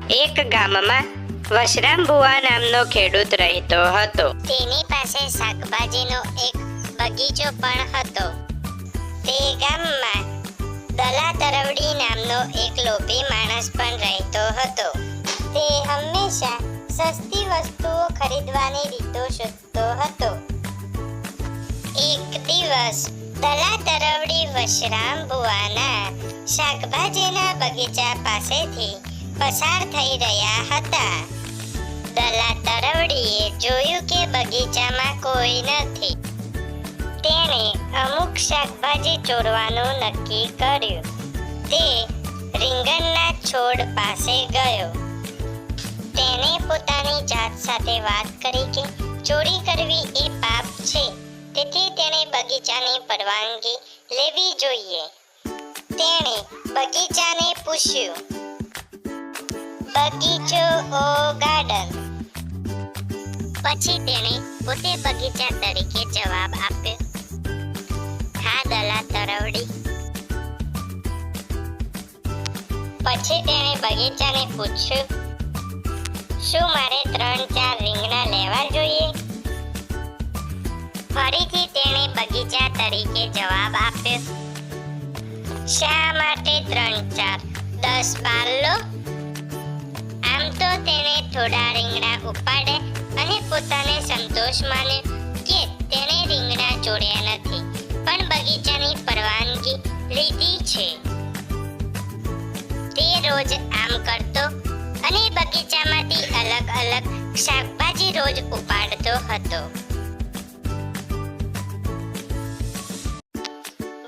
એક ગામમાં વશરામ ભુવા નામનો ખેડૂત રહેતો હતો. તેની પાસે શાકભાજીનો એક બગીચો પણ હતો. તે ગામમાં દલા તરવડી નામનો એક લોભી માણસ પણ રહેતો હતો. તે હંમેશા સસ્તી વસ્તુઓ ખરીદવાની રીતો શોધતો હતો. એક દિવસ દલા તરવડી વશરામ ભુવાના શાકભાજીના બગીચા પાસેથી પસાર થઈ રહ્યા હતા. દલા તરવડીએ જોયું કે બગીચામાં કોઈ નથી. તેણે અમુક શાકભાજી ચોરવાનું નક્કી કર્યું. તે રીંગણના છોડ પાસે ગયો. તેણે પોતાની જાત સાથે વાત કરી કે ચોરી કરવી એ પાપ છે, તેથી તેણે બગીચાની પરવાનગી લેવી જોઈએ. તેણે બગીચાને પૂછ્યું, બગીચો ઓ ગાર્ડન? પછી તેણે પોતે બગીચા તરીકે જવાબ આપ્યો. હા દલા તરવડી. પછી તેણે બગીચાને પૂછ્યું, શું મારે 3-4 રીંગણા લેવા જોઈએ? ફરીથી તેણે બગીચા તરીકે જવાબ આપ્યો. શા માટે 3-4? 10-12 લો. આમ તો તેણે થોડા રીંગણા ઉપાડ્યા અને પોતાને સંતોષ માન્યો કે તેણે રીંગણા ચોર્યા નથી, પણ બગીચાની પરવાનગી લીધી છે. તે રોજ આમ કરતો અને બગીચામાંથી અલગ અલગ શાકભાજી રોજ ઉપાડતો હતો.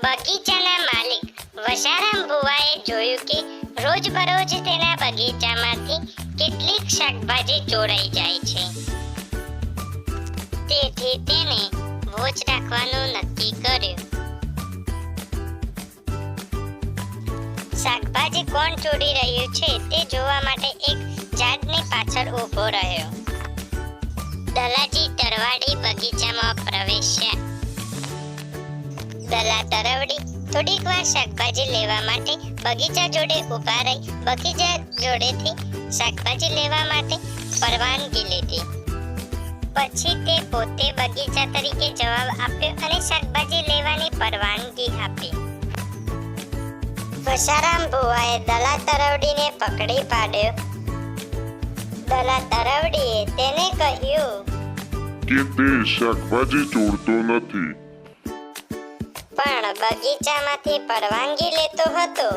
બગીચાના માલિક વશરામ ભુવાએ જોયું કે રોજબરોજ તેના બગીચામાંથી કેટલીક શાકભાજી ચોરાઈ જાય છે. તેથી તેને વોચ રાખવાનું નક્કી કર્યું. શાકભાજી કોણ ચોરી રહ્યું છે તે જોવા માટે એક ઝાડની પાછળ ઊભો રહ્યો. દલાજી તરવાડી બગીચામાં પ્રવેશ્યા. દલા તરવડી થોડીક વાર શાકભાજી લેવા માટે બગીચા જોડે ઊભા રહી બગીચા જોડેથી શાકભાજી લેવા માટે પરવાનગી લીધી. પછી તે પોતે બગીચા તરીકે જવાબ આપ્યો અને શાકભાજી લેવાની પરવાનગી આપી. વશરામ ભુવાએ દલા તરવડીને પકડી પાડ્યો. દલા તરવડીએ તેને કહ્યું કે તે શાકભાજી ચોરતો નથી, પણ બગીચામાંથી પરવાનગી લેતો હતો.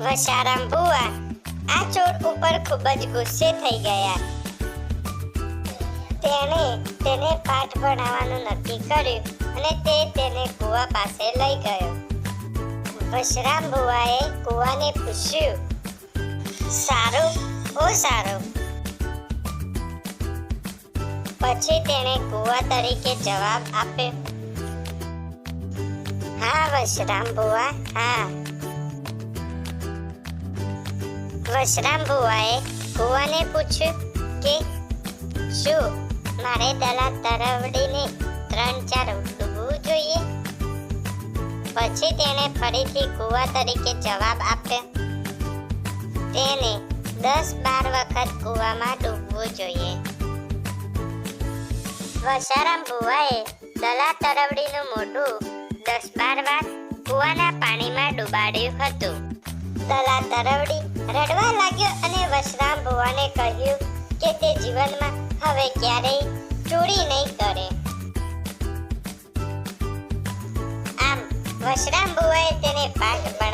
વશરામ ભુવા આ ચોર ઉપર ખૂબ જ ગુસ્સે થઈ ગયા. તેણે તેને પાઠ ભણાવવાનું નક્કી કર્યું અને તે તેને કૂવા પાસે લઈ ગયો. વશરામ ભુવાએ કૂવાને પૂછ્યું, સારું ઓ સારું. પછી તેણે કૂવા તરીકે જવાબ આપ્યો. હા વશરામ ભુવા, હા. વશરામ ભુવાએ કૂવાને પૂછ્યું કે શું મારે દલા તરવડીને 3-4 ડૂબવું જોઈએ? પછી તેણે ફરીથી કૂવા તરીકે જવાબ આપ્યો. તેને 10-12 વખત કૂવામાં ડૂબવું જોઈએ. વશરામ ભુવાએ દલા તરવડીનું મોઢું 10-12 વાર કૂવાના પાણીમાં ડુબાડ્યું હતું. દલા તરવડી રડવા લાગ્યો અને વશરામ ભુવાને કહ્યું કે તે જીવનમાં હવે ક્યારેય ચોરી નહીં કરે. આમ વશરામ ભુવાએ તેને પાઠ ભણાવ્યો.